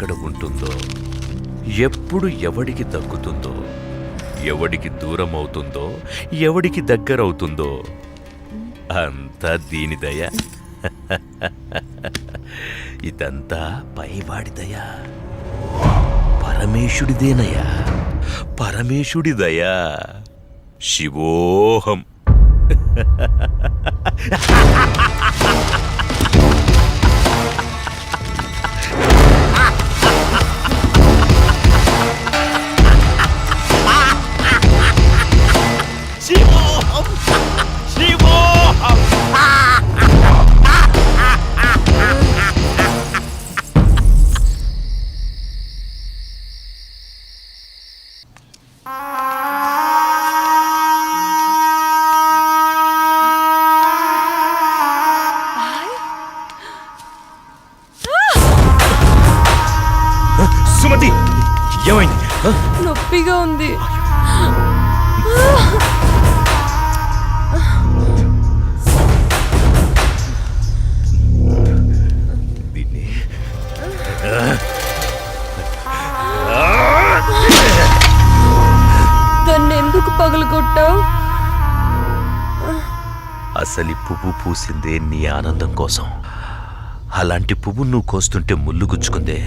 ఎక్కడ ఉంటుందో, ఎప్పుడు ఎవడికి దక్కుతుందో, ఎవడికి దూరం అవుతుందో, ఎవడికి దగ్గరవుతుందో అంతా దీని దయ. ఇదంతా పైవాడి దయ, పరమేశుడిదేనయ్యా, పరమేశుడి దయా. శివోహం. శివోహం, శివోహం. సుమతి, ఏమైంది? నొప్పిగా ఉంది. దీన్ని దాన్ని ఎందుకు పగలగొట్టావు? అసలు పువ్వు పూసిందే నీ ఆనందం కోసం. అలాంటి పువ్వు నువ్వు కోస్తుంటే ముళ్ళు గుచ్చుకుందే.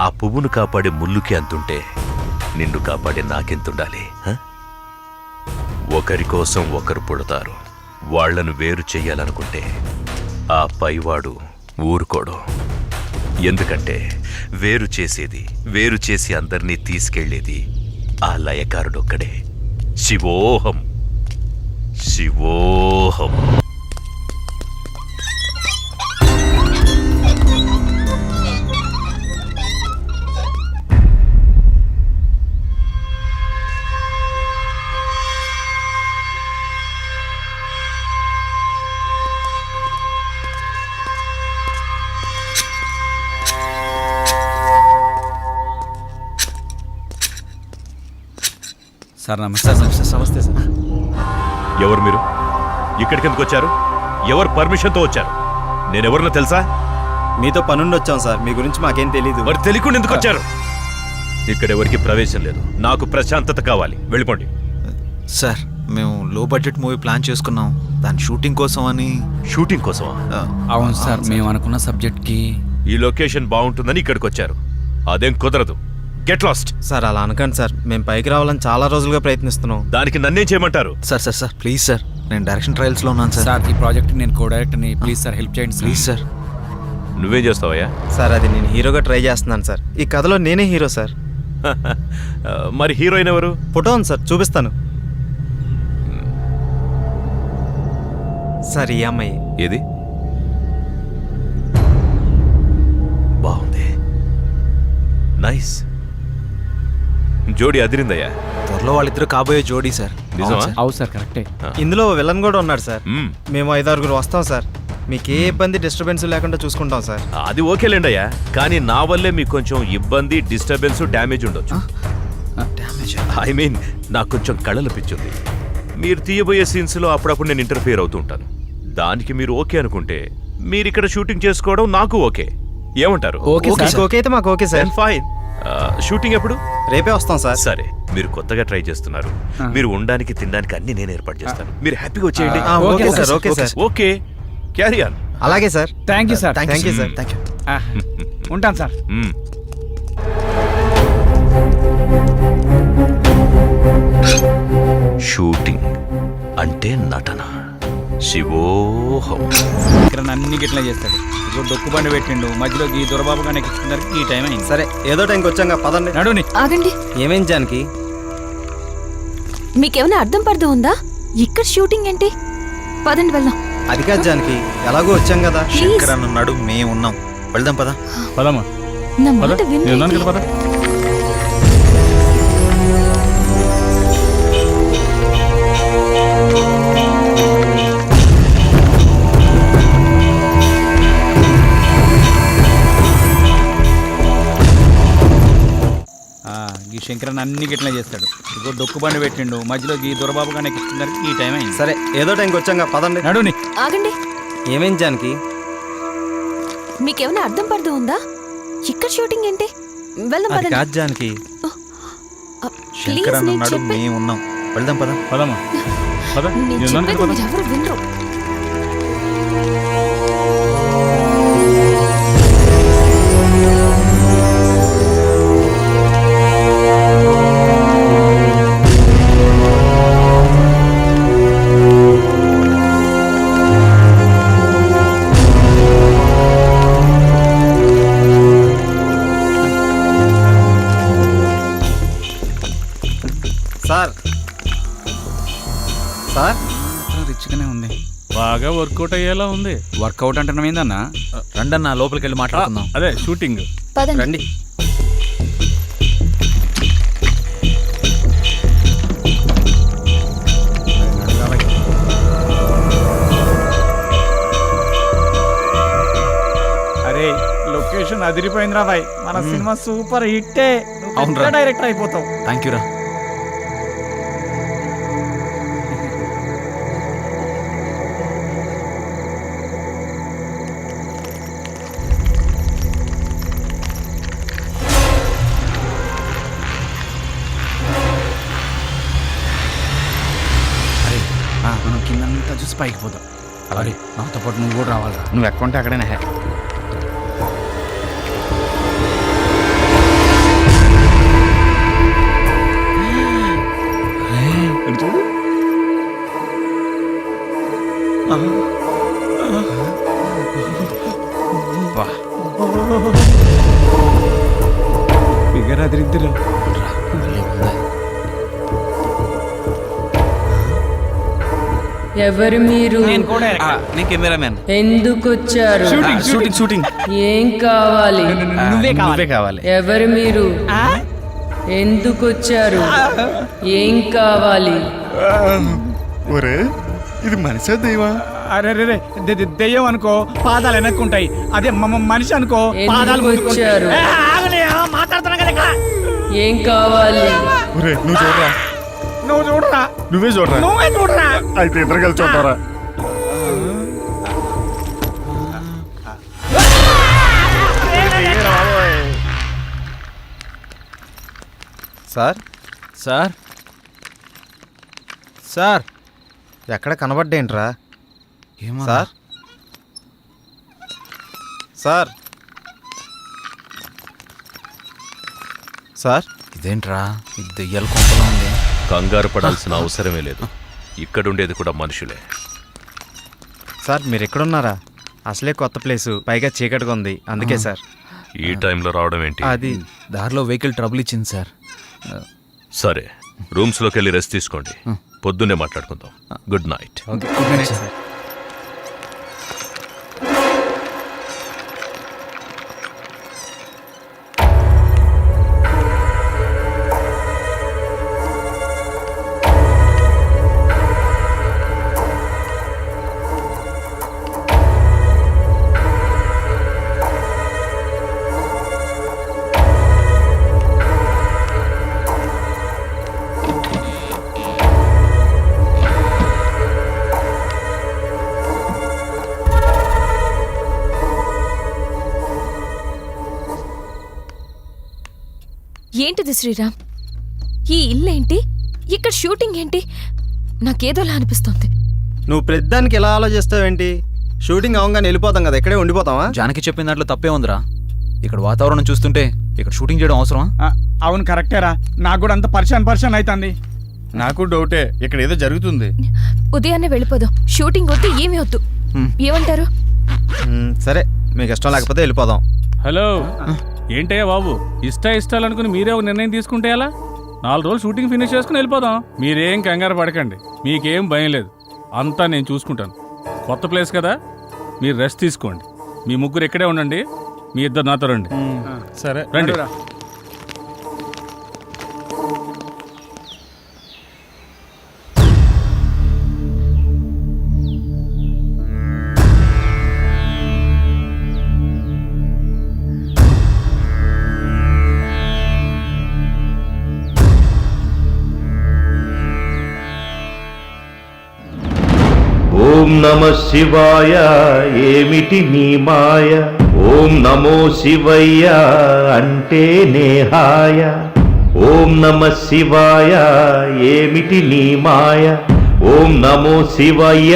ఆ పువ్వును కాపాడే ముళ్ళుకి అంతుంటే నిన్ను కాపాడే నాకెంతుండాలి? ఒకరి కోసం ఒకరు పుడతారు. వాళ్లను వేరు చెయ్యాలనుకుంటే ఆ పైవాడు ఊరుకోడు. ఎందుకంటే వేరు చేసేది, వేరు చేసి అందర్నీ తీసుకెళ్లేది ఆ లయకారుడొక్కడే. శివోహం, శివోహం. సార్ నమస్తే. నమస్తే సార్. ఎవరు మీరు? ఇక్కడికి ఎందుకు వచ్చారు? ఎవరు పర్మిషన్తో వచ్చారు? నేనెవరినో తెలుసా? మీతో పనుండి వచ్చాం సార్, మీ గురించి మాకేం తెలీదు. మరి తెలియకుండా ఎందుకు వచ్చారు? ఇక్కడెవరికి ప్రవేశం లేదు. నాకు ప్రశాంతత కావాలి. వెళ్ళిపోండి. సార్ మేము లో బడ్జెట్ మూవీ ప్లాన్ చేసుకున్నాం, దాని షూటింగ్ కోసం అని. షూటింగ్ కోసమా? అవును సార్, మేము అనుకున్న సబ్జెక్ట్కి ఈ లొకేషన్ బాగుంటుందని ఇక్కడికి వచ్చారు. అదేం కుదరదు. Get lost. సార్ అలా అనకండి సార్, మేము పైకి రావాలని చాలా రోజులుగా ప్రయత్నిస్తున్నాం. దానికి నన్నేం చేయమంటారు? Sir sir sir please sir, నేను డైరెక్షన్ ట్రయల్స్లో ఉన్నాను సార్. సార్ ఈ ప్రాజెక్ట్ నేను కో డైరెక్టర్ని, ప్లీజ్ సార్ హెల్ప్ చేయండి ప్లీజ్ సార్. నువ్వేం చేస్తావయ్యా? సార్ అది నేను హీరోగా ట్రై చేస్తున్నాను సార్. ఈ కథలో నేనే హీరో సార్. మరి హీరోయిన్ ఎవరు? ఫోటో ఉంది సార్, చూపిస్తాను. సార్ ఈ అమ్మాయి. ఏది? బాగుంది, నైస్. జోడి అదిరిందయ్యా. త్వరలో వాళ్ళిద్దరు కాబోయే జోడీ సార్. నిజమా? అవును సార్ కరెక్టే. ఇందులో విలన్ కూడా ఉన్నాడు సార్. మేము 5-6 వస్తాం సార్. మీకు ఏ ఇబ్బంది డిస్టర్బెన్స్ లేకుండా చూసుకుంటాం సార్. అది ఓకేలేండయ్యా, కానీ నా వల్లే మీకు కొంచెం ఇబ్బంది, డిస్టర్బెన్స్, డ్యామేజ్ ఉండొచ్చు. ఐ మీన్ నాకు కొంచెం కళలు పిచ్చుంది. మీరు తీయబోయే సీన్స్లో అప్పుడప్పుడు నేను ఇంటర్ఫియర్ అవుతూ ఉంటాను. దానికి మీరు ఓకే అనుకుంటే మీరు ఇక్కడ షూటింగ్ చేసుకోవడం నాకు ఓకే. ఏమంటారు? ఓకే అయితే మాకు ఓకే సార్. ఫైన్. షూటింగ్ ఎప్పుడు? రేపే వస్తాం సార్. సరే, మీరు కొత్తగా ట్రై చేస్తున్నారు. మీరు ఉండడానికి, తినడానికి అన్ని నేను ఏర్పాటు చేస్తాను. మీరు హ్యాపీగా వచ్చేయండి. Okay sir. Okay sir. Okay, carry on. అలాగే sir. Thank you sir. Thank you sir. Thank you. ఉంటాను సార్. షూటింగ్ అంటే నటన. శివోహం. ఇక్కడ అన్ని గిట్లా చేస్తాడు. ఇప్పుడు డొక్కుబండి పెట్టిండు, మధ్యలోకి ఈ దొరబాబుగానే ఎక్కించుకున్నారు. ఈ టైం అయింది. సరే ఏదో టైంకి వచ్చాక పదండి. నడుని. ఆగండి. ఏమేం జానకి? మీకేమైనా అర్థం పర్థం ఉందా? ఇక్కడ షూటింగ్ ఏంటి? పదండి వెళ్దాం. అది కాదు జానకి, ఎలాగో వచ్చాం కదా. శంకర్ అన్న ఉన్నాడు, మేము ఉన్నాం, వెళ్దాం పదా. పదమ్మా. నా మాట వినండి. పద. ఈ శంకరన్ అన్ని గిట్లా చేస్తాడు. ఇదిగో డొక్కుబండి పెట్టిండు, మధ్యలోకి ఈ దొరబాబుగానే ఎక్కించుకున్నారు. ఈ టైం అయింది. సరే ఏదో టైంకి వచ్చాక పదండి. నడుని. ఆగండి. ఏమేం జానకి? మీకేమైనా అర్థం పర్థం ఉందా? ఇక్కడ షూటింగ్ ఏంటి? వెళ్దాం అది పదండి. కాదు జానకి, ప్లీజ్ శంకర్ అన్న నేను ఉన్నాడు, చెప్పే మేము ఉన్నాం, వెళ్దాం పద. పదమ్మా పద నేను నేను ఉన్నాను చెప్పేది కదా, పద. మీరు ఎవరు వినరు. సార్ సార్ రిచ్గానే ఉంది, బాగా వర్కౌట్ అయ్యేలా ఉంది. వర్కౌట్ అంటున్నాం ఏందన్నా? రండన్న లోపలికి వెళ్ళి మాట్లాడుకుందాం. అదే షూటింగ్. పదండి. రండి. అరే లొకేషన్ అదిరిపోయిందిరా బాయ్, మన సినిమా సూపర్ హిట్టే. అవునురా. డైరెక్టర్ అయిపోతావు. థ్యాంక్ యూ రా. మనం కిందంతా చూసి పైకి పోతాం. అలాగే నాతో పాటు నువ్వు కూడా రావాలిరా. నువ్వు ఎక్కంటే అక్కడైనా హే. చూడు ఫిగర్ అదిరిద్దిరా. ఎవరు మీరు? నేను కెమెరామ్యాన్. ఎందుకు వచ్చారు? షూటింగ్. ఏం కావాలి? నువ్వే కావాలి. ఎవరు మీరు? ఎందుకు వచ్చారు? ఏం కావాలి? ఒరే ఇది మనిషా దైవా? అరే రే దెయ్యం అనుకో పాదాలు వెనక్కుంటాయి, అదే మనిషి అనుకో పాదాలు ఎందుకు వచ్చారు? మాట్లాడుతున్నా కదా. ఏం కావాలి? ఒరే నువ్వు చూడరా, నువ్వు చూడరా, నువ్వే చూడరా, నువ్వే చూడరా. అయితే ఇద్దరు కలిసి చూడరా. సార్ సార్ సార్ ఎక్కడ కనబడ్డేంట్రా? ఏమో సార్ సార్ సార్ ఇదేంట్రా, ఇది దెయ్యాల కొంపలా ఉంది. కంగారు పడాల్సిన అవసరమే లేదు. ఇక్కడుండేది కూడా మనుషులే. సార్ మీరు ఎక్కడున్నారా? అసలే కొత్త ప్లేసు, పైగా చీకటిగా ఉంది, అందుకే సార్. ఈ టైంలో రావడం ఏంటి? అది దారిలో వెహికల్ ట్రబుల్ ఇచ్చింది సార్. సరే, రూమ్స్లోకి వెళ్ళి రెస్ట్ తీసుకోండి. పొద్దున్నే మాట్లాడుకుందాం. Good night. సార్. ఏంటిది శ్రీరామ్? ఈ ఇల్లేంటి? ఇక్కడ షూటింగ్ ఏంటి? నాకేదోలా అనిపిస్తోంది. నువ్వు ప్రతిదానికి ఎలా ఆలోచిస్తావేంటి? షూటింగ్ అవంగానే వెళ్ళిపోతాం కదా, ఇక్కడే ఉండిపోతావా? జానకి చెప్పిన దాంట్లో తప్పే ఉందిరా. ఇక్కడ వాతావరణం చూస్తుంటే ఇక్కడ షూటింగ్ చేయడం అవసరమా? అవును కరెక్టేరా, నాకు కూడా అంత పరిశాన్ అవుతుంది. నాకు డౌటే, ఇక్కడ ఏదో జరుగుతుంది. ఉదయాన్నే వెళ్ళిపోదాం. షూటింగ్ వద్దు, ఏమీ వద్దు. ఏమంటారు? సరే, మీకు ఇష్టం లేకపోతే వెళ్ళిపోదాం. హలో, ఏంటయ్యా బాబు, ఇష్టాలు అనుకుని మీరే ఒక నిర్ణయం తీసుకుంటే ఎలా? 4 రోజులు షూటింగ్ ఫినిష్ చేసుకుని వెళ్ళిపోదాం. మీరేం కంగారు పడకండి, మీకేం భయం లేదు, అంతా నేను చూసుకుంటాను. కొత్త ప్లేస్ కదా, మీరు రెస్ట్ తీసుకోండి. మీ ముగ్గురు ఇక్కడే ఉండండి, మీ ఇద్దరు నాతో రండి. సరే రండి. ఓం నమ శివాయ. ఏమిటి నీ మాయ? ఓం నమో శివయ్య అంటే నేహాయ. ఓం నమ శివాయ ఏమిటి నీ మాయ. ఓం నమో శివయ్య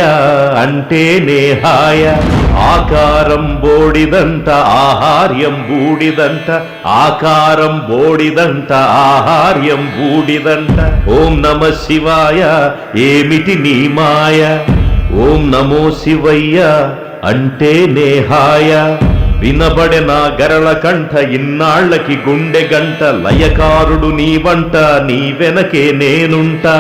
అంటే నేహాయ. ఆకారం బోడిదంట ఆహార్యం బూడిదంట. ఆకారం బోడిదంట ఆహార్యం బూడిదంట. ఓం నమ శివాయ ఏమిటి నీ మాయ. ఓం నమో శివయ్య అంటే నేహాయ. వినబడె నా గరళ కంఠ ఇన్నాళ్లకి గుండె గంట. లయకారుడు నీ వంట నీ వెనకే నేనుంటా.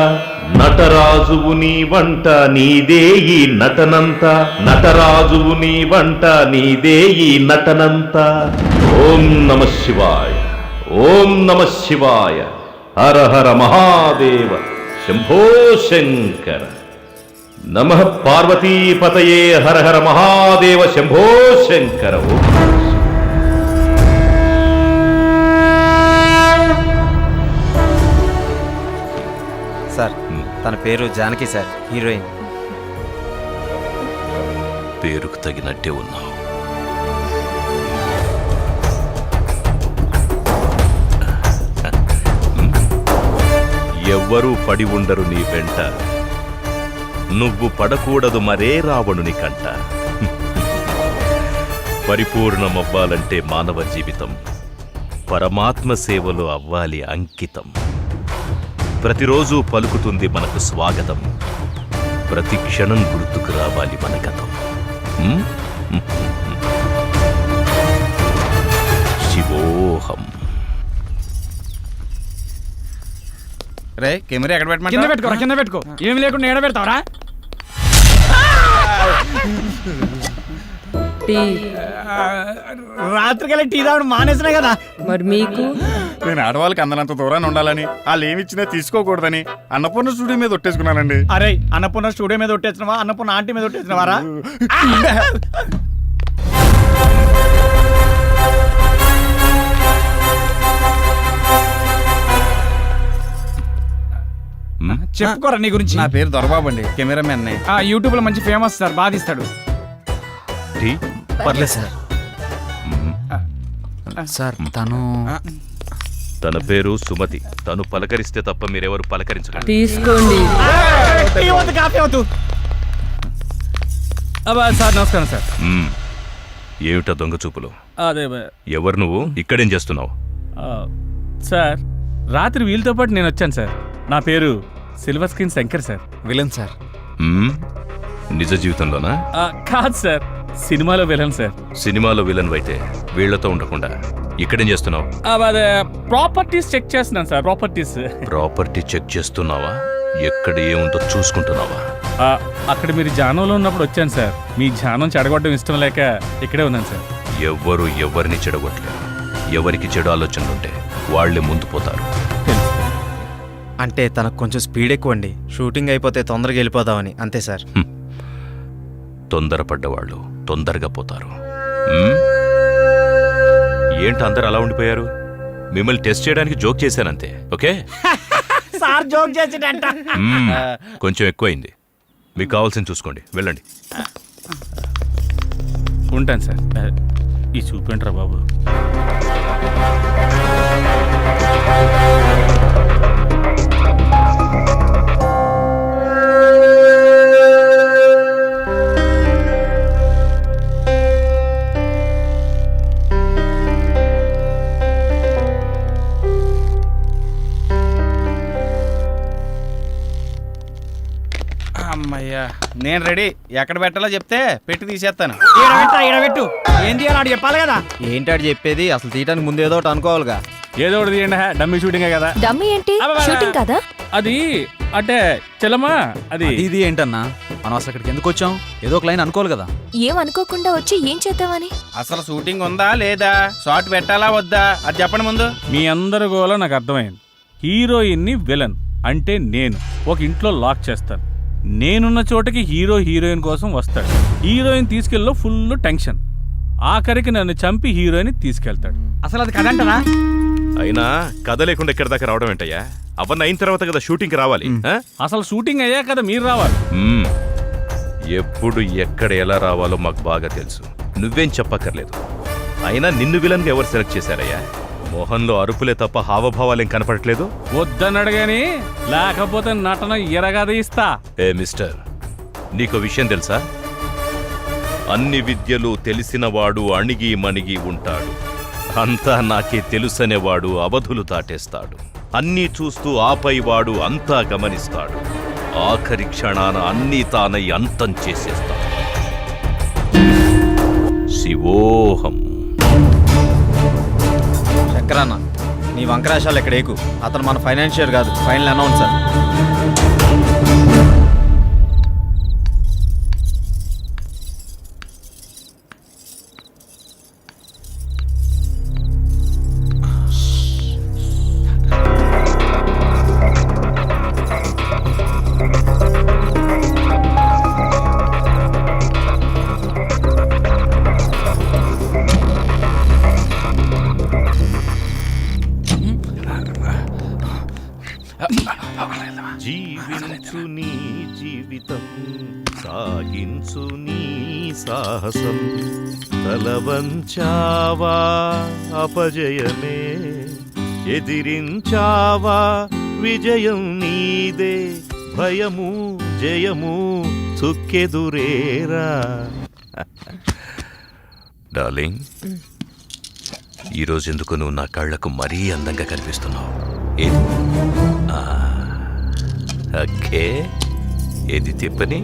నటరాజువు నీ వంట నీదే ఈ నటనంత. నటరాజువు నీ వంట నీదే ఈ నటనంత. ఓం నమ శివాయ. ఓం నమ శివాయ. హర హర మహాదేవ శంభో శంకర. నమః పార్వతీపతయే హర హర మహాదేవ శంభో శంకర. సార్ తన పేరు జానకి సార్, హీరోయిన్. పేరుకు తగినట్టే ఉన్నావు. ఎవ్వరూ పడి ఉండరు నీ వెంట. నువ్వు పడకూడదు మరే రావణుని కంట. పరిపూర్ణమవ్వాలంటే మానవ జీవితం పరమాత్మ సేవలో అవ్వాలి అంకితం. ప్రతిరోజు పలుకుతుంది మనకు స్వాగతం. ప్రతి క్షణం గుర్తుకు రావాలి మన గతం. శివోహం. రే కెమెరా ఎక్కడ కింద పెట్టమంటావు? పెట్టుకో కింద పెట్టుకో. ఏమి లేకుండా ఎడ పెడతావరా? టీ. రాత్రికెళ్ళి టీ తాగడం మానేసినా కదా. మరి మీకు? నేను ఆడవాళ్ళకి అందనంత దూరాన్ని ఉండాలని, వాళ్ళు ఏమి ఇచ్చినా తీసుకోకూడదని అన్నపూర్ణ స్టూడియో మీద ఒట్టేసుకున్నానండి. అరే అన్నపూర్ణ స్టూడియో మీద ఒట్టేసినవా, అన్నపూర్ణ ఆంటీ మీద ఒట్టేసినవారా? చెప్పుకోరా నీ గురించి. నా పేరు దొరబాబు అండి, కెమెరామెన్ ని. యూట్యూబ్ లో మంచి ఫేమస్ సార్, బాగా తీస్తాడు. టీ? పర్లేదు సార్. సార్ తను తన పేరు సుమతి. తను పలకరిస్తే తప్ప మీరెవరు పలకరించగలరు. తీసుకోండి. టీ వద్దు, కాఫీ వద్దు. సార్ నమస్కారం సార్. ఏమిటా దొంగ చూపులు? అదే ఎవరు నువ్వు? ఇక్కడేం చేస్తున్నావు? సార్ రాత్రి వీళ్ళతో పాటు నేను వచ్చాను సార్. నా పేరు silver screen Shankar sir. Villain sir. నిజ జీవితంలోనా? కాదు సార్, సినిమాలో విలన్ సార్. సినిమాలో విలన్ అయితే వీళ్లతో ఉండకుండా ఇక్కడేం చేస్తున్నావు? అదే ప్రాపర్టీస్ చెక్ చేస్తున్నాను సార్. ప్రాపర్టీస్. ప్రాపర్టీ చెక్ చేస్తున్నావా? ఎక్కడ ఏముందో చూసుకుంటున్నావా? అక్కడ మీరు జానంలో ఉన్నప్పుడు వచ్చాను సార్. మీ జానం చెడగొట్టడం ఇష్టం లేక ఇక్కడే ఉన్నాను సార్. ఎవ్వరు ఎవరిని చెడగొట్టలేరు. ఎవరికి చెడు ఆలోచనలుంటే వాళ్లే ముందు పోతారు. తెలుసు సార్. అంటే తనకు కొంచెం స్పీడ్ ఎక్కువ అండి. షూటింగ్ అయిపోతే తొందరగా వెళ్ళిపోదామని అంతే సార్. తొందరపడ్డవాళ్ళు తొందరగా పోతారు. ఏంటి అందరు అలా ఉండిపోయారు? మిమ్మల్ని టెస్ట్ చేయడానికి జోక్ చేశానంతే. ఓకే? సార్ జోక్ చేసేటంట. కొంచెం ఎక్కువైంది. మీకు కావాల్సింది చూసుకోండి, వెళ్ళండి. ఉంటాను సార్. ఈ చూపేంట్రా బాబు. అమ్మయ్యా, నేను రెడీ. ఎక్కడ పెట్టాలో చెప్తే పెట్టి తీసేస్తాను. ఈడబెట్టు. ఏం తీయాలి ఆడు చెప్పాలి కదా. ఏంటాడు చెప్పేది? అసలు తీయటానికి ముందు ఏదో ఒకటి అనుకోవాలిగా. ఏదో ఒకటి తీయండి. డమ్మీ షూటింగే కదా. డమ్మీ ఏంటి? షూటింగ్ కదా. అది అంటే చెల్లమ్మా, అది ఇది ఏంటన్నా? మనం అసలు ఇక్కడికి ఎందుకు వచ్చాం? ఏదో ఒక లైన్ అనుకోవాలి కదా. ఏం అనుకోకుండా వచ్చి ఏం చేద్దామని? అసలు షూటింగ్ ఉందా లేదా, షార్ట్ పెట్టాలా వద్దా, అది చెప్పండి ముందు. మీ అందరి గోల నాకు అర్థమైంది. హీరోయిన్ని విలన్ అంటే నేను ఒక ఇంట్లో లాక్ చేస్తాను. నేనున్న చోటకి హీరోయిన్ కోసం వస్తాడు. హీరోయిన్ తీసుకెళ్ళలో ఫుల్ టెన్షన్. ఆఖరికి నన్ను చంపి హీరోయిన్ తీసుకెళ్తాడు. అసలు అది కదంటనా? అయినా కథ లేకుండా ఎక్కడి దాకా రావడం ఏంటయ్యా? అవన్నీ అయిన తర్వాత కదా షూటింగ్కి రావాలి. అసలు షూటింగ్ అయ్యా కదా మీరు రావాలి. ఎప్పుడు ఎక్కడ ఎలా రావాలో మాకు బాగా తెలుసు. నువ్వేం చెప్పక్కర్లేదు. అయినా నిన్ను విలన్గా ఎవరు సెలెక్ట్ చేశారయ్యా? మోహన్లో అరుపులే తప్ప హావభావాలేం కనపడట్లేదు. వద్దన్నాడు గాని లేకపోతే నటన ఎరగద ఇస్తా. ఏ మిస్టర్, నీకు విషయం తెలుసా? అన్ని విద్యలు తెలిసినవాడు అణిగి మణిగి ఉంటాడు. అంతా నాకే తెలుసనేవాడు అవధులు దాటేస్తాడు. అన్నీ చూస్తూ ఆపైవాడు అంతా గమనిస్తాడు. ఆఖరి క్షణాన అన్నీ తానై అంతం చేసేస్తాడు. శివోహం. శంకరన్న, నీ వంకరాశాలు ఇక్కడ ఏకు. అతను మన ఫైనాన్షియర్ కాదు, ఫైనల్ అనౌన్సర్. జీవించు నీ జీవితం, సాగించు నీ సాహసం. తలవంచావా అపజయమే, ఎదిరించావా విజయం నీదే. భయము జయము చుక్కెదురేరా. డార్లింగ్, ఈరోజు ఎందుకు నువ్వు నా కళ్ళకు మరీ అందంగా కనిపిస్తున్నావు? ఏది? ఓకే, ఏది తిప్పని?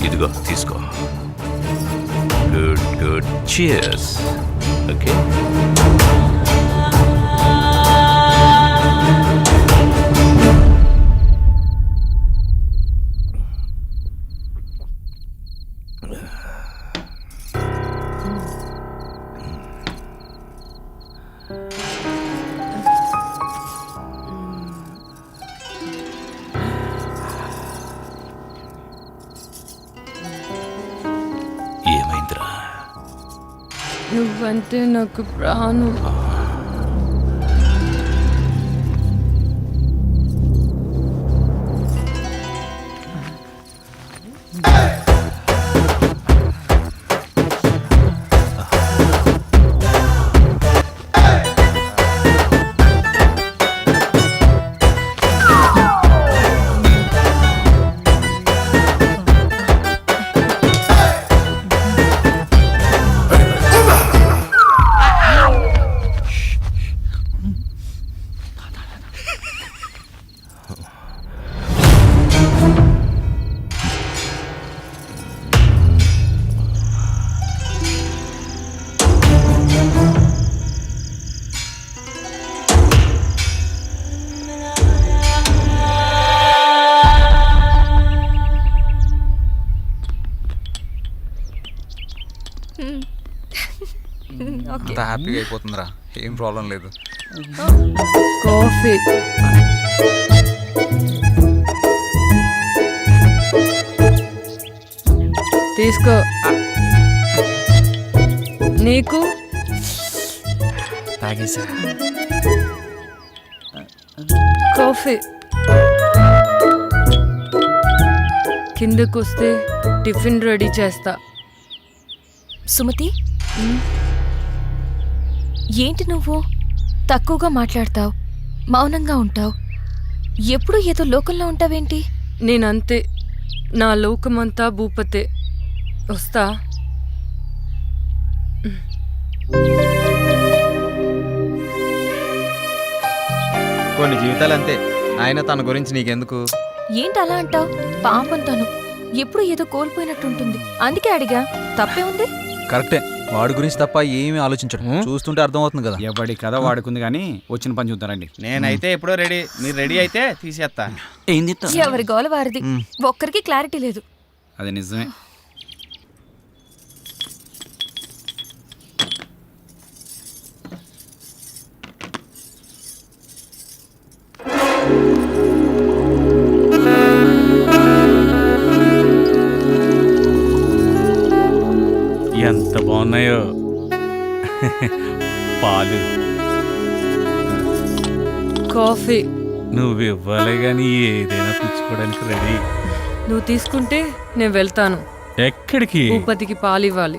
ఇదిగో తీసుకో. Good good, cheers. ఓకే. ఏమైందిరా? నువ్వంటే నాకు ప్రాణం. అంతా హ్యాపీగా అయిపోతుందిరా, ఏం ప్రాబ్లం లేదు. కాఫీ. తీసుకో. నీకు తాగేసా? కాఫీ. కిందకొస్తే టిఫిన్ రెడీ చేస్తా. సుమతి, ఏంటి నువ్వు తక్కువగా మాట్లాడతావు, మౌనంగా ఉంటావు? ఎప్పుడు ఏదో లోకంలో ఉంటావేంటి? నేనంతే, నా లోకమంతా భూపతే. వస్తా. కొన్ని జీవితాలు అంతే. ఆయన తన గురించి నీకెందుకు? ఏంటి అలా అంటావు? పాపం తను ఎప్పుడు ఏదో కోల్పోయినట్టుంటుంది, అందుకే అడిగా. తప్పే ఉంది? కరెక్టే, వాడి గురించి తప్ప ఏమీ ఆలోచించడు. చూస్తుంటే అర్థమవుతుంది కదా. ఎవడి కథ వాడుకుంది కానీ వచ్చిన పని చూద్దారండి. నేనైతే ఎప్పుడో రెడీ. మీరు రెడీ అయితే తీసేస్తా. ఏం చెప్తా? ఎవరి గోల వారిది, ఒక్కరికి క్లారిటీ లేదు. అది నిజమే. ఎంత బాగున్నాయో పాలు. కాఫీ. నువ్వు ఇవ్వాలి కానీ ఏదైనా పుచ్చుకోవడానికి రెడీ. నువ్వు తీసుకుంటే నేను వెళ్తాను. ఎక్కడికి? భూపతికి పాలివ్వాలి.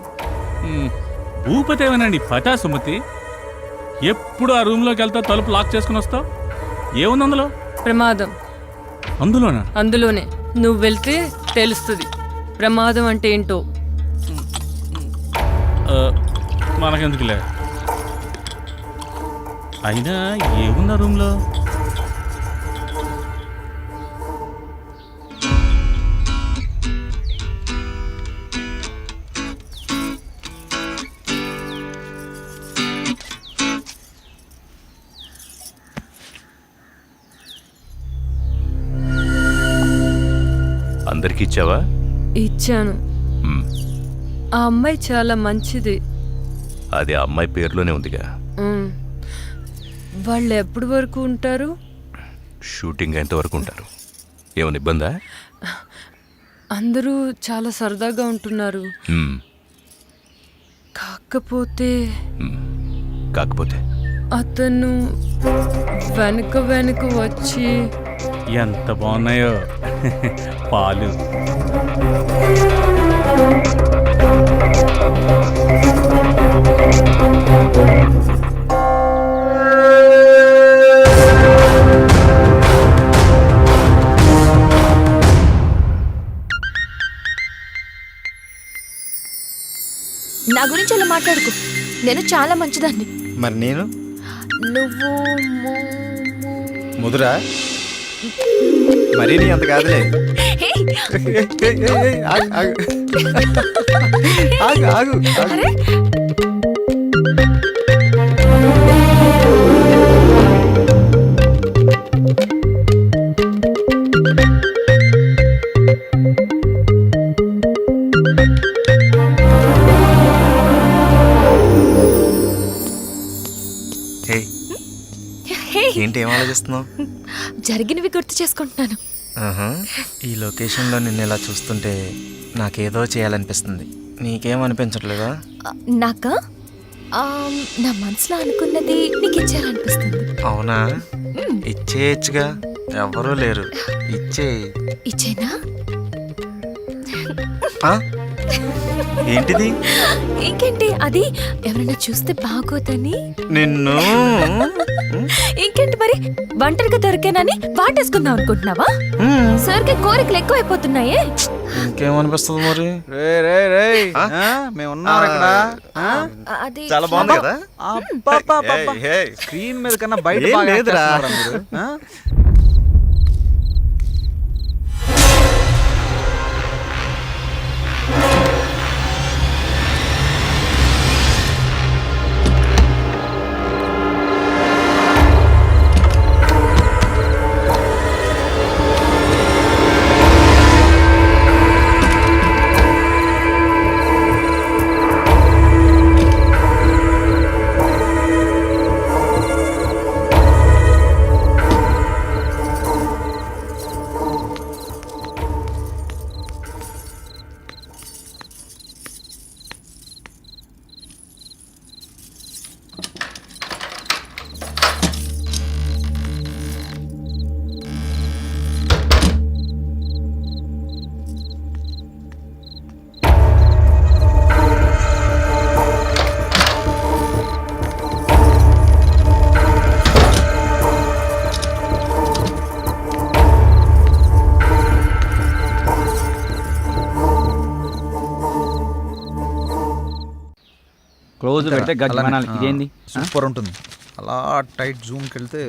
భూపతి ఏమేనండి పటా సుమతి? ఎప్పుడు ఆ రూమ్లోకి వెళ్తా తలుపు లాక్ చేసుకుని వస్తావు. ఏముంది అందులో? ప్రమాదం. అందులోనా? అందులోనే. నువ్వు వెళ్తే తెలుస్తుంది ప్రమాదం అంటే ఏంటో. మనకెందుకులే. అయినా ఏముంది ఆ రూమ్లో? అందరికి ఇచ్చావా? ఇచ్చాను. మ్మ్. ఆ అమ్మాయి చాలా మంచిది. అది ఆ అమ్మాయి పేరులోనే ఉందిగా. ఉమ్. వాళ్ళు ఎప్పటి వరకు ఉంటారు? షూటింగ్ ఎంతవరకు ఉంటారు? ఏమైనా ఇబ్బందా? అందరూ చాలా సరదాగా ఉంటున్నారు. మ్మ్. కాకపోతే మ్మ్. కాకపోతే అతను వెనక వెనక వచ్చి ఎంత బాగున్నాయో పాలు. నా గురించి అలా మాట్లాడుకో. నేను చాలా మంచిదాన్ని. మరి నేను నువ్వు ముదురా మరీ నీ అంత కాదులే. హే, ఆగు, ఆగు. ఆగు, ఆగు, ఆగు. అరే హే, హే, ఏంటి ఏం ఆలోచిస్తున్నావు? జరిగినవి గుర్తు చేసుకుంటున్నాను. ఆహా, ఈ లొకేషన్లో నిన్ను ఇలా చూస్తుంటే నాకేదో చేయాలనిపిస్తుంది. నీకేమనిపించట్లేదా? నాకా నా మనసులో అనుకున్నది నీకు ఇచ్చేయాలనిపిస్తుంది. అవునా? ఇచ్చేయచ్చుగా, ఎవరూ లేరు. ఇచ్చేనా? ఆ? ఏంటిది? ఇంకేంటి, అది ఎవరైనా చూస్తే బాగోదని. నిన్ను ఇంకేంటి మరి, ఒంటరిగా దొరికానని వాటేసుకుందాం అనుకుంటున్నావా? సరికి కోరికలు ఎక్కువ అయిపోతున్నాయే. ఇంకేమనిపిస్తుంది మరి? మేము ఉన్నారు ఇక్కడ. అది చాలా బాగుంది కదా? స్క్రీన్ మీద కన్నా బయట ఏం బాగా లేదురా. చేస్తున్నారా మీరు? ఆ? క్లోజ్ పెడితే గజ్జి మనాలి. ఇదేంది? సూపర్ ఉంటుంది. అలా టైట్ జూమ్కి వెళ్తే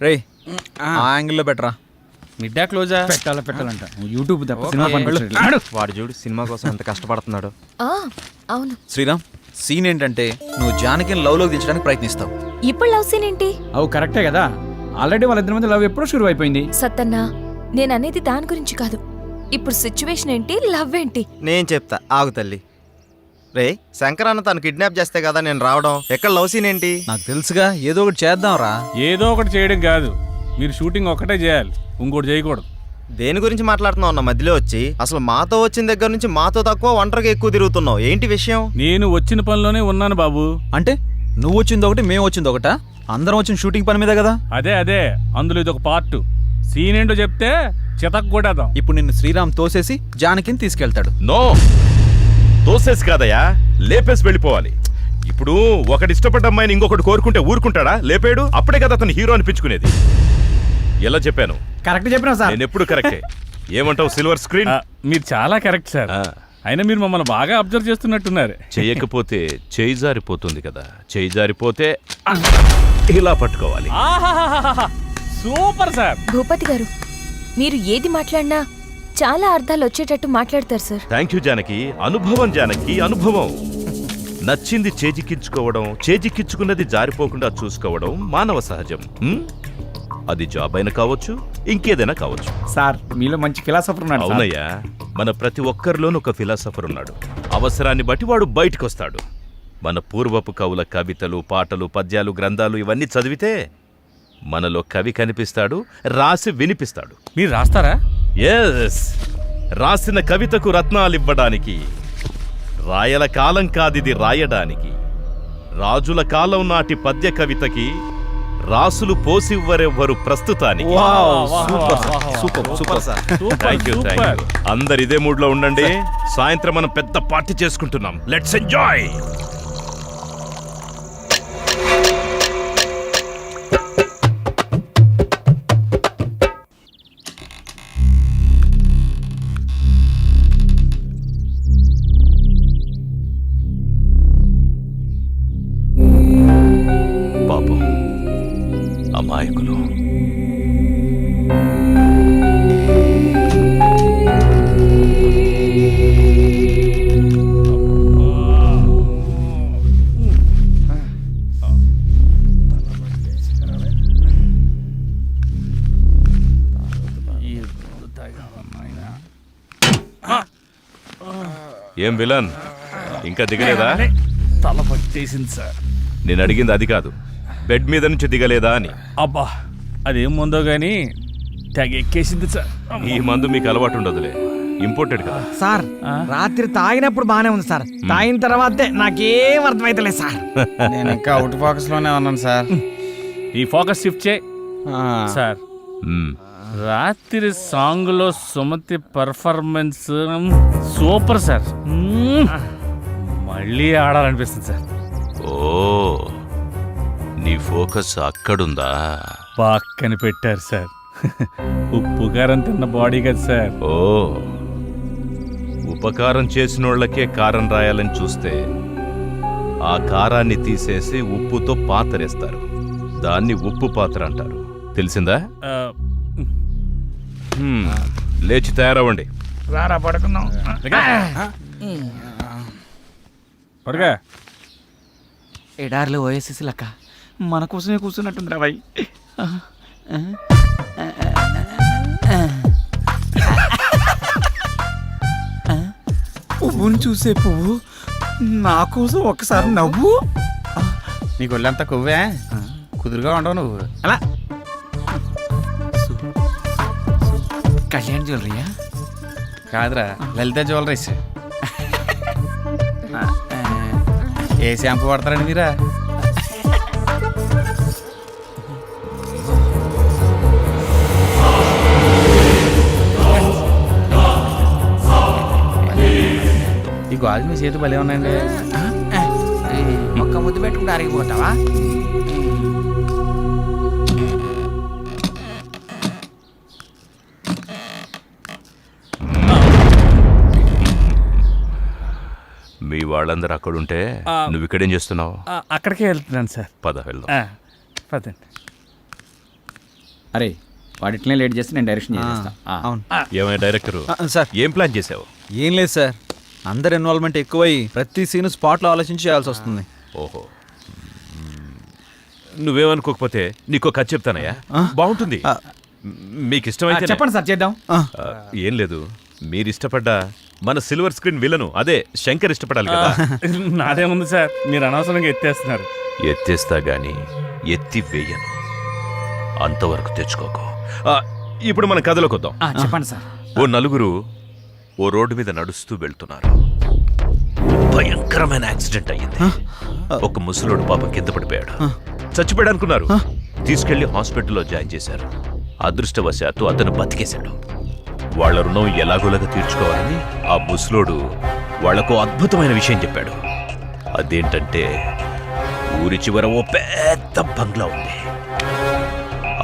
రే ఆ యాంగిల్లో బెటరా. మిడ్డా క్లోజా? పెట్టాలంట. యూట్యూబ్ తప్ప సినిమా పనిపించట్లేదు. వాడు చూడు సినిమా కోసం ఎంత కష్టపడుతున్నాడు. అవును. శ్రీరామ్, సీన్ ఏంటంటే నువ్వు జానకిని లవ్లోకి దించడానికి ప్రయత్నిస్తావు. ఇప్పుడు లవ్ సీన్ ఏంటి? అవు కరెక్టే కదా. ఆల్రెడీ వాళ్ళిద్దరి మధ్య లవ్ ఎప్పుడో షురు అయిపోయింది. సత్తన్న, నేను అనేది దాని గురించి కాదు. ఇప్పుడు సిచ్యువేషన్ ఏంటి, లవ్ ఏంటి? నేను చెప్తా, ఆగు తల్లి. రే, శంకర్ అన్న తను కిడ్నాప్ చేస్తే కదా నేను రావడం. ఎక్కడ లవ్ సీన్ ఏంటి? నాకు తెలుసుగా, ఏదో ఒకటి చేద్దాం రా. ఏదో ఒకటి చేయడం కాదు, మీరు షూటింగ్ ఒక్కటే చేయాలి, ఇంకోటి చేయకూడదు. దేని గురించి మాట్లాడుతున్నావు అన్న మధ్యలో వచ్చి? అసలు మాతో వచ్చిన దగ్గర నుంచి మాతో తక్కువ, ఒంటరిగా ఎక్కువ తిరుగుతున్నావు. ఏంటి విషయం? నేను వచ్చిన పనిలోనే ఉన్నాను బాబు. అంటే నువ్వు వచ్చింది ఒకటి, మేము వచ్చింది ఒకటా? అందరం వచ్చిన షూటింగ్ పని మీద కదా. అదే అందులో ఇది ఒక పార్ట్. సీన్ ఏంటో చెప్తే చితక్ కొట్టేద్దాం. ఇప్పుడు నిన్ను శ్రీరామ్ తోసేసి జానకిని తీసుకెళ్తాడు. నో, తోసేసి కాదయ్యా, లేపేసి వెళ్ళిపోవాలి. ఇప్పుడు ఒకటి ఇష్టపడ్డ అమ్మాయిని ఇంకొకటి కోరుకుంటే ఊరుకుంటాడా? లేపేడు. అప్పుడే కదా అతను హీరో అనిపించుకునేది. ఎలా చెప్పాను? కరెక్ట్ చెప్పినావు సార్. నేను ఎప్పుడు కరెక్టే. ఏమంటావు సిల్వర్ స్క్రీన్? మీరు చాలా కరెక్ట్ సార్. అయినా మీరు మమ్మల్ని బాగా అబ్జర్వ్ చేస్తున్నట్టున్నారు. చెయ్యకపోతే చేయి జారిపోతుంది కదా. చేయి జారిపోతే ఇలా పట్టుకోవాలి. ఆహాహాహాహా. Super sir. భూపతి గారు, మీరు ఏది మాట్లాడినా చాలా అర్థాలు వచ్చేటట్టు మాట్లాడతారు సార్. Thank you Janaki. అనుభవం జానకి, అనుభవం. నచ్చింది చేజిక్కించుకోవడం, చేజిక్కించుకున్నది జారిపోకుండా చూసుకోవడం మానవ సహజం. అది జాబ్ అయినా కావచ్చు, ఇంకేదైనా కావచ్చు. సార్ మీలో మంచి ఫిలాసఫర్ ఉన్నాడు సార్. అవునయ్యా, మన ప్రతి ఒక్కరిలోనూ ఒక ఫిలాసఫర్ ఉన్నాడు. అవసరాన్ని బట్టి వాడు బయటకొస్తాడు. మన పూర్వపు కవుల కవితలు, పాటలు, పద్యాలు, గ్రంథాలు ఇవన్నీ చదివితే మనలో కవి కనిపిస్తాడు, రాసి వినిపిస్తాడు. మీరు రాస్తారా? ఎస్, రాసిన కవితకు రత్నాలివ్వడానికి. రాయల కాలం కాదిది రాయడానికి. రాజుల కాలం నాటి పద్య కవితకి రాసులు పోసివ్వరెవ్వరు ప్రస్తుతానికి. Super sir. Thank you. అందరు ఇదే మూడ్ లో ఉండండి. సాయంత్రం మనం పెద్ద పార్టీ చేసుకుంటున్నాం. Let's enjoy. పాపం అమాయకులు. ఏం విలన్, ఇంకా దిగలేదా? తల పట్టేసింది సార్. నేను అడిగింది అది కాదు, బెడ్ మీద నుంచి దిగలేదా అని. అబ్బా, అదేం ముందో గానీ తెగ ఎక్కేసింది సార్. ఈ మందు మీకు అలవాటు ఉండదులే, ఇంపోర్టెడ్ కదా. సార్ రాత్రి తాగినప్పుడు బానే ఉంది సార్. తాగిన తర్వాతే నాకేం అర్థమైతలేదు సార్. నేను ఇంకా అవుట్ ఫోకస్ లోనే ఉన్నాను సార్. ఈ ఫోకస్ షిఫ్ట్ చేయి సార్. మ్మ్. రాత్రి సాంగ్ లో సుమతి పర్ఫార్మెన్స్ సూపర్ సార్. మళ్ళీ ఆడాలనిపిస్తుంది సార్. ఓ, నీ ఫోకస్ అక్కడుందా? పక్కన పెట్టారు సార్. ఉప్పు కారం తిన్న బాడీ కదా సార్. ఓ, ఉపకారం చేసినోళ్లకే కారం రాయాలని చూస్తే ఆ కారాన్ని తీసేసి ఉప్పుతో పాతరేస్తారు. దాన్ని ఉప్పు పాత్ర అంటారు. తెలిసిందా? లేచి తయారవ్వండి. రారా పడుకుందాం. పడుగా. ఎడార్లో ఓఎస్ఎస్ లెక్క మన కోసమే కూర్చున్నట్టుంది రా బాయ్. పువ్వును చూసే పువ్వు నా కోసం ఒక్కసారి నవ్వు. నీకు ఒళ్ళంతా కొవ్వే, కుదురుగా ఉండవు నువ్వు. అలా కళ్యాణ్ జ్యువెలరీయా? కాదురా, లలిత జ్యువెలరీస్. ఏ షాంపూ వాడతారండి మీరా? ఈ గాజు మీ చేతి భలే ఉన్నాయండి. ఒక్క ముద్దు పెట్టుకుంటే అరిగిపోతావా? మీ వాళ్ళందరూ అక్కడుంటే నువ్వు ఇక్కడేం చేస్తున్నావు? అక్కడికే వెళ్తున్నాను సార్. పద వెళ్దాం. పదండి. అరే వాడిట్లనే లేట్ చేస్తే నేను డైరెక్షన్ చేసేస్తా. అవును ఏమైనా డైరెక్టరు, సార్. ఏం ప్లాన్ చేసావు? ఏం లేదు సార్, అందరు ఇన్వాల్వ్మెంట్ ఎక్కువై ప్రతి సీన్ స్పాట్లో ఆలోచించి చేయాల్సి వస్తుంది. ఓహో, నువ్వేమనుకోకపోతే నీకు కథ చెప్తానయ్యా. బాగుంటుంది. మీకు ఇష్టమైతే చెప్పండి సార్, చేద్దాం. ఏం లేదు, మీరు ఇష్టపడ్డ మన సిల్వర్ స్క్రీన్ విలను అదే శంకర్ ఇష్టపడాలి కదా. నాదేముంది సార్, మీరు అనవసరంగా ఎత్తేస్తున్నారు. ఎత్తేస్తా గాని ఎత్తి వేయను, అంతవరకు తెచ్చుకోకు. ఇప్పుడు మన కథలోకి వద్దాం. చెప్పండి సార్. ఓ నలుగురు ఓ రోడ్డు మీద నడుస్తూ వెళ్తున్నారు. భయంకరమైన యాక్సిడెంట్ అయ్యింది. ఒక ముసలోడు పాపం కింద పడిపోయాడు. చచ్చిపోయాడు అనుకున్నారు. తీసుకెళ్లి హాస్పిటల్లో జాయిన్ చేశారు. అదృష్టవశాత్తు అతను బతికేశాడు. వాళ్ళ రుణం ఎలాగోలాగా తీర్చుకోవాలని ఆ ముసలోడు వాళ్లకు అద్భుతమైన విషయం చెప్పాడు. అదేంటంటే ఊరి చివర ఓ పెద్ద బంగ్లా ఉంది.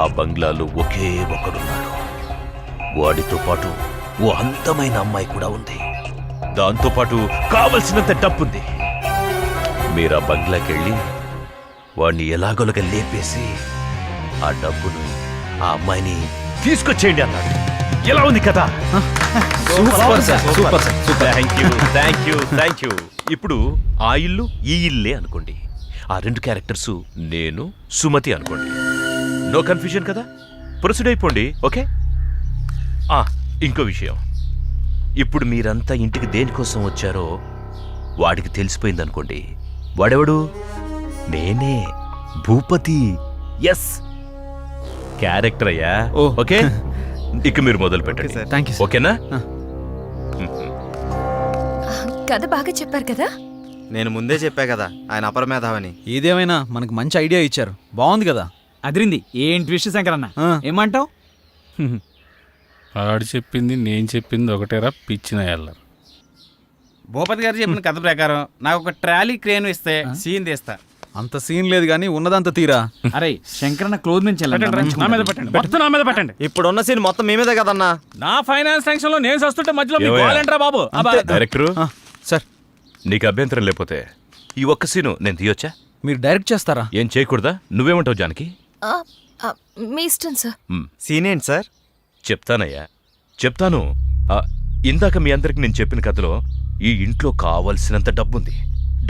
ఆ బంగ్లాలో ఒకే ఒకడున్నాడు. వాడితో పాటు ఓ అందమైన అమ్మాయి కూడా ఉంది. దాంతోపాటు కావలసినంత డబ్బుంది. మీరు ఆ బంగ్లాకెళ్ళి వాడిని ఎలాగోలాగా లేపేసి ఆ డబ్బును ఆ అమ్మాయిని తీసుకొచ్చేయండి అన్నాడు. ఎలా ఉంది కదా? Thank you. ఇప్పుడు ఆ ఇల్లు ఈ ఇల్లే అనుకోండి. ఆ రెండు క్యారెక్టర్స్ నేను, సుమతి అనుకోండి. నో కన్ఫ్యూజన్ కదా? ప్రొసీడ్ అయిపోండి. ఓకే. ఇంకో విషయం, ఇప్పుడు మీరంతా ఇంటికి దేనికోసం వచ్చారో వాడికి తెలిసిపోయింది అనుకోండి. వాడెవడు? నేనే, భూపతి. ఎస్, క్యారెక్టర్ అయ్యా. ఓకే, ఇక మీరు మొదలు పెట్టండి. Thank you. ఓకేనా? కథ బాగా చెప్పారు కదా. నేను ముందే చెప్పా కదా ఆయన అపరమేధావని. ఏదేమైనా మనకు మంచి ఐడియా ఇచ్చారు, బాగుంది కదా. అదిరింది. ఏం ట్విస్ట్ శంకరన్న, ఏమంటావు? ఆడు చెప్పింది నేను చెప్పింది ఒకటేరా పిచ్చిన ఎల్లరు. భూపతి గారు చెప్పిన కథ ప్రకారం నాకు ఒక ట్రాలీ క్రేన్ ఇస్తే సీన్ తీస్తా. అంత సీన్ లేదు కానీ ఉన్నదంతా తీరా. అరే శంకరన్న క్లోజ్ నుంచి నా మీద పెట్టండి, మొత్తం నా మీద పెట్టండి. ఇప్పుడున్న సీన్ మొత్తం మీ మీదే కదన్నా. నా ఫైనాన్స్ టెన్షన్ లో నేను సస్తుంటే మధ్యలో మీకు ఏవయ్యా? కావాలంటారా బాబు? డైరెక్టరు, సార్ నీకు అభ్యంతరం లేకపోతే ఈ ఒక్క సీను నేను తీయొచ్చా? మీరు డైరెక్ట్ చేస్తారా? ఏం చేయకూడదా? నువ్వేమంటావు జానకి? ఆ, ఆ, మీ ఇష్టం సార్. సీన్ ఏంటి సార్? చెప్తానయ్యా, చెప్తాను. ఇందాక మీ అందరికి నేను చెప్పిన కథలో ఈ ఇంట్లో కావలసినంత డబ్బుంది.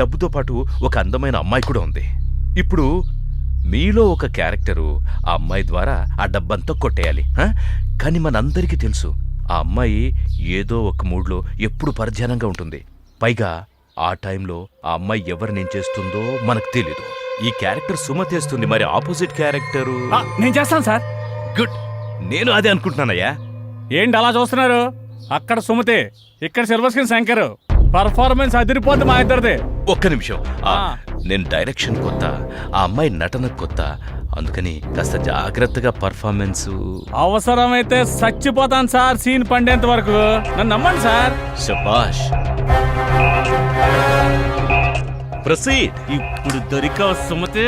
డబ్బుతో పాటు ఒక అందమైన అమ్మాయి కూడా ఉంది. ఇప్పుడు మీలో ఒక క్యారెక్టరు ఆ అమ్మాయి ద్వారా ఆ డబ్బంతా కొట్టేయాలి. కానీ మనందరికీ తెలుసు ఆ అమ్మాయి ఏదో ఒక మూడ్లో ఎప్పుడు పరధ్యానంగా ఉంటుంది. పైగా ఆ టైంలో ఆ అమ్మాయి ఎవరినేం చేస్తుందో మనకు తెలీదు. ఈ క్యారెక్టర్ సుమతేస్తుంది, మరి ఆపోజిట్ క్యారెక్టరు నేను చేస్తాను సార్. గుడ్, నేను అదే అనుకుంటున్నానయ్యా. ఏంటి అలా చూస్తున్నారు? అక్కడ సుమతి, ఇక్కడ సిల్వర్ స్క్రీన్ శంకర్. పర్ఫార్మెన్స్ అదిరిపోద్ది మా ఇద్దరిది. ఒక్క నిమిషం, నేను డైరెక్షన్ కొత్త, ఆ అమ్మాయి నటన కొత్త, అందుకని కాస్త జాగ్రత్తగా పర్ఫార్మెన్స్. అవసరమైతే చచ్చిపోతాను సార్ సీన్ పండేంత వరకు. నన్ను నమ్మండి సార్. శబాష్, ప్రొసీడ్. ఇప్పుడు దొరికావు సుమతి.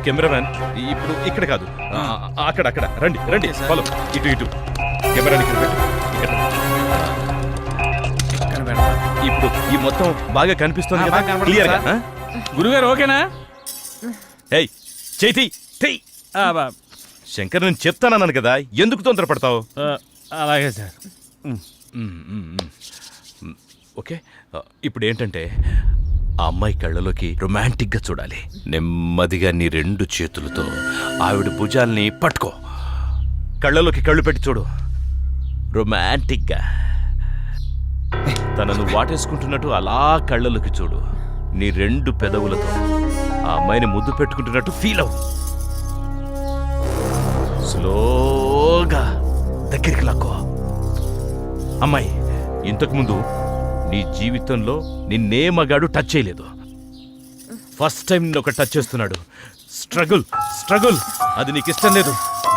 కెమెరామ్యాన్, ఇప్పుడు ఇక్కడ కాదు, అక్కడ అక్కడ రండి రండి, ఫాలో. ఇటు కెమెరా ఇక్కడ పెట్టు. ఇక్కడ ఇప్పుడు ఈ మొత్తం బాగా కనిపిస్తుంది కదా? క్లియర్ గా? గురుగారు ఓకేనా? ఏయ్, చేతి తెయ్. శంకర్, నేను చెప్తానన్నాను కదా, ఎందుకు తొందరపడతావు? అలాగే సార్. ఓకే, ఇప్పుడు ఏంటంటే ఆ అమ్మాయి కళ్ళలోకి రొమాంటిక్గా చూడాలి. నెమ్మదిగా నీ రెండు చేతులతో ఆవిడ భుజాల్ని పట్టుకో, కళ్ళలోకి కళ్ళు పెట్టి చూడు. రొమాంటిక్గా తనను వాటేసుకుంటున్నట్టు అలా కళ్ళలోకి చూడు. నీ రెండు పెదవులతో ఆ అమ్మాయిని ముద్దు పెట్టుకుంటున్నట్టు ఫీల్ అవు. స్లోగా దగ్గరికి లాక్కో. అమ్మాయి, ఇంతకుముందు నీ జీవితంలో నిన్నే మగాడు టచ్ చేయలేదు. ఫస్ట్ టైం నిన్ను ఒక టచ్ చేస్తున్నాడు. స్ట్రగుల్, అది నీకు ఇష్టం లేదు.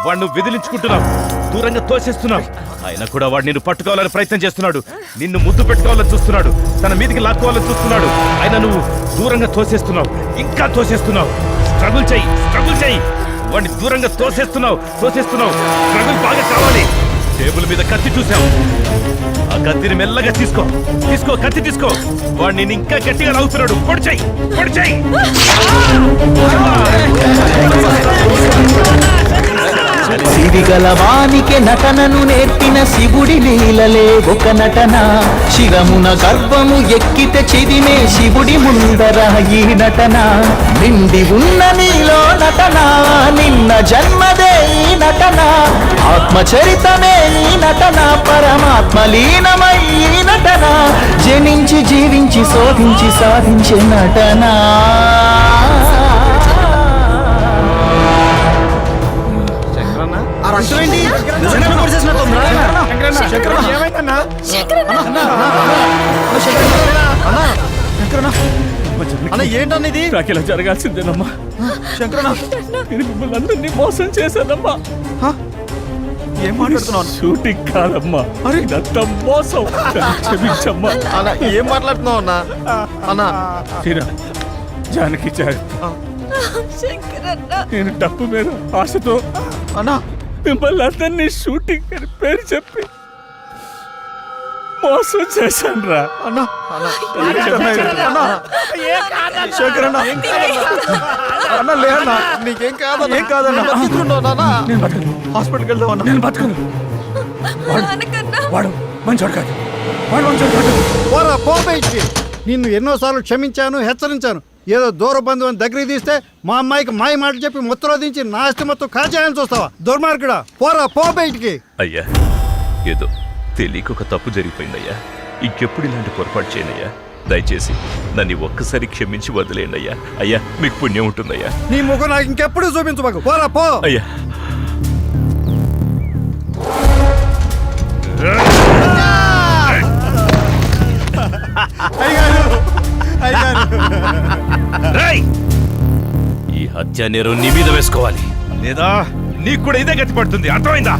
వాడిని విదిలించుకుంటున్నావు, దూరంగా తోసేస్తున్నావు. అయినా కూడా వాడు నిన్ను పట్టుకోవాలని ప్రయత్నం చేస్తున్నాడు. నిన్ను ముద్దు పెట్టుకోవాలని చూస్తున్నాడు, తన మీదికి లాక్కోవాలని చూస్తున్నాడు. అయినా నువ్వు దూరంగా తోసేస్తున్నావు, ఇంకా తోసేస్తున్నావు. స్ట్రగుల్ చెయ్యి. వాడిని దూరంగా తోసేస్తున్నావు. స్ట్రగుల్ బాగా కావాలి. టేబుల్ మీద కత్తి చూసావు, ఆ కత్తిని మెల్లగా తీసుకో. కత్తి తీసుకో. వాడిని ఇంకా గట్టిగా లాగుతున్నాడు. పొడి చెయ్యి. సిరిగల వానికి నటనను నేర్పిన శివుడి లీలలే ఒక నటన. శిరమున గర్భము ఎక్కితే చిదిమే శివుడి ముందర ఈ నటన. నిండి ఉన్న నీలో నటన, నిన్న జన్మదే ఈ నటన. ఆత్మచరితమే ఈ నటన, పరమాత్మ లీనమై ఈ నటన. జనించి జీవించి శోధించి సాధించే నటన. ఏంటన్నది? నాకు ఇలా జరగాల్సిందేనమ్మా. శంకరన్న, నేను మిమ్మల్ని అందరినీ మోసం చేశానమ్మా. ఏం మాట్లాడుతున్నావు షూటింగ్ కాదమ్మా, అరే ఇదంతా మోసం. క్షమించమ్మా. అన్న ఏం మాట్లాడుతున్నావు అన్న? అన్న తీరా జానకి శంకరన్న నేను డబ్బు మీద ఆశతో అన్న మిమ్మల్ని అందరినీ షూటింగ్ అని పేరు చెప్పి మోసం చేశాను రా. అన్న శేఖర్ అన్న అన్న లే అన్న నీకేం కాదన్న. ఏం కాదన్న బతికున్నావు నాన్న. నేను బతకను, హాస్పిటల్కి వెళ్దాం అన్న. నేను బతకను. అనకన్నా వాడు మంచోడు కాదు, వాడు మంచోడు కాదు. పోరా పో బయటికి. నిన్ను ఎన్నోసార్లు క్షమించాను, హెచ్చరించాను. ఏదో దూర బంధువుని దగ్గరికి తీస్తే మా అమ్మాయికి మాయ మాటలు చెప్పి మొత్తం దించి నా ఆస్తి మొత్తం కాజాయని చూస్తావా? దుర్మార్గుడా, పోరా పో బయటికి. అయ్యా ఏదో తెలియక ఒక తప్పు జరిగిపోయిందయ్యా. ఇంకెప్పుడు ఇలాంటి పొరపాటు చేయనయ్యా. దయచేసి నన్ను ఒక్కసారి క్షమించి వదిలేయండి అయ్యా. అయ్యా మీకు పుణ్యం ఉంటుందయ్యా. నీ ముఖం నాకు ఇంకెప్పుడు చూపించబాకు. పోరా పో. అయ్యా రేయ్! ఈ హత్య నేరం నీ మీద వేసుకోవాలి, లేదా నీకు కూడా ఇదే గతి పడుతుంది. అర్థమైందా?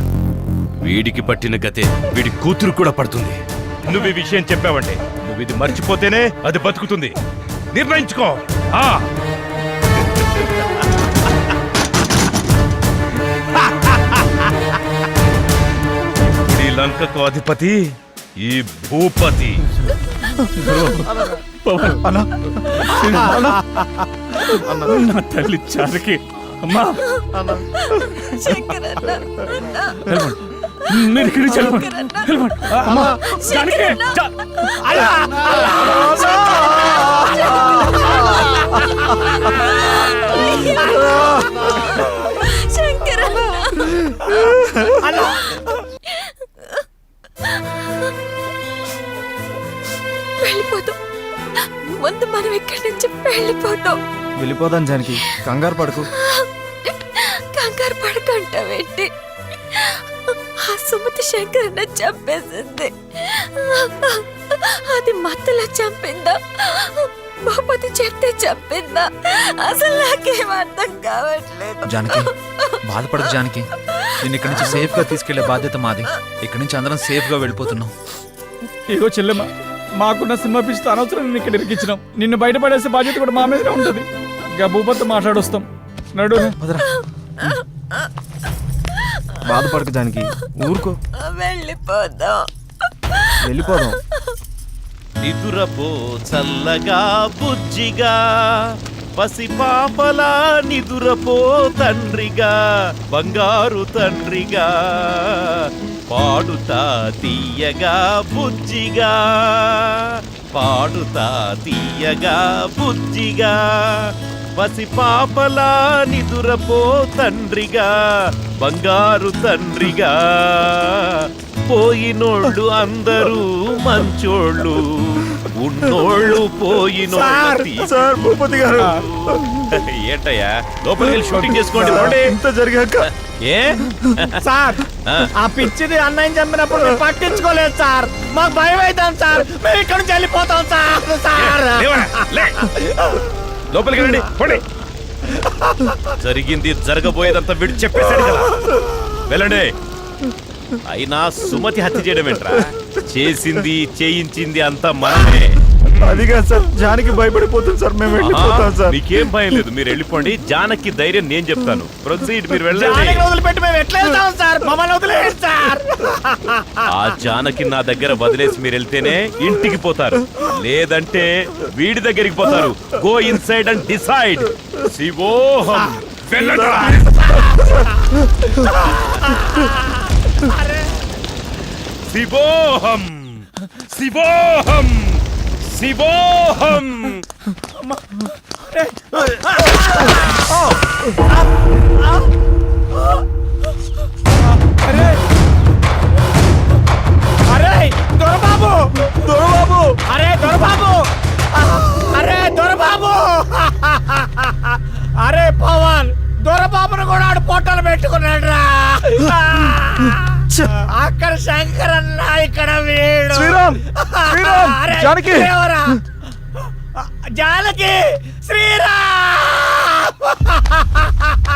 వీడికి పట్టిన గతే వీడి కూతురు కూడా పడుతుంది. నువ్వు ఈ విషయం చెప్పావంటే, నువ్వు ఇది మర్చిపోతేనే అది బతుకుతుంది. నిర్ణయించుకో. ఇప్పుడు ఈ లంకకు అధిపతి ఈ భూపతి. నా తల్లి చాలకి అమ్మా, శంకరన్న మీరు ఇక్కడి నుంచి వెళ్ళిపోండి. అమ్మా, జానకి, వెళ్ళిపోతాం. ముందు మనం ఇక్కడి నుంచి వెళ్ళిపోతాం. వెళ్ళిపోదాం జానకి, కంగారు పడకు. కంగారు పడకంటావేంటి? ఆ సుమతి శంకరన్న చంపేసింది. అది మత్తులో చంపిందా, భూపతి చెప్తే చంపిందా? అసలు నాకేం అర్థం కావట్లేదు. జానకి బాధపడకు జానకి, నేను ఇక్కడి నుంచి సేఫ్ గా తీసుకెళ్లే బాధ్యత మాది. ఇక్కడి నుంచి అందరం సేఫ్ గా వెళ్ళిపోతున్నాం. ఇగో చెల్లెమ్మ, మాకున్న సినిమా పిచ్చితో అనవసరం నిన్ను ఇక్కడ ఇరికించినాం. నిన్ను బయటపడేసే బాధ్యత కూడా మా మీదనే ఉంటుంది. ఇంకా భూపతితో మాట్లాడొస్తాం. నడు. బాధపడకు జానకి, ఊరుకో. వెళ్ళిపోదాం. వెళ్ళిపోదాం. నిదురపో చల్లగా బుజ్జిగా, పసిపాపలా నిదురపో తండ్రిగా, బంగారు తండ్రిగా, పాడుతా తీయగా బుజ్జిగా, పాడుతా తీయగా బుజ్జిగా, పసిపాపలా నిదురపో తండ్రిగా, బంగారు తండ్రిగా. పోయినోళ్ళు అందరూ మంచోళ్ళు, ఉన్నోళ్ళు పోయినోళ్ళు. సార్ భూపతి గారు, ఏంటయ్యా లోపలికి వెళ్ళి షూటింగ్ చేసుకోండి. పోండి. ఇంత జరిగాక ఏ సార్ ఆ పిచ్చిది అన్నయ్య చంపినప్పుడు మేము పట్టించుకోలేదు సార్. మాకు భయం అవుతాం సార్. మేము ఇక్కడ నుంచి వెళ్ళిపోతాం సార్. సార్ లేవరా, లే. లోపలికి రండి. పోండి. జరిగింది జరగబోయేదంతా వీడు చెప్పేశాడు కదా, వెళ్ళండి. అయినా సుమతి హత్య చేయడం ఏంట్రా? చేసింది చేయించింది అంతా మనమే. అదిగా సార్, జానకి భయపడిపోతుంది సార్. మేము వెళ్ళిపోతాం సార్. మీకేం భయం లేదు, మీరు వెళ్ళిపోండి. జానకి ధైర్యం నేను చెప్తాను. ప్రొసీడ్, మీరు వెళ్ళండి. వదిలిపెట్టి మేము ఎట్లా వెళ్తాం సార్? మమ్మల్ని వదిలేయండి సార్. ఆ జానకి నా దగ్గర వదిలేసి మీరు వెళ్తేనే ఇంటికి పోతారు, లేదంటే వీడి దగ్గరికి పోతారు. Go inside and decide. శివోహం. వెళ్ళండి. శివోహం శివోహం శివోహం. అరే దొరబాబు, దొరబాబు, అరే దొరబాబు, అరే దొరబాబు, అరే పవన్, దొరబాబును కూడా ఆడు పొట్టలు పెట్టుకున్నాడు రా. అక్కడ శంకరన్న, ఇక్కడ వీడు. శ్రీరామ్, శ్రీరామ్, అరే, జానకి. దేవరా. జానకి, శ్రీరామ్.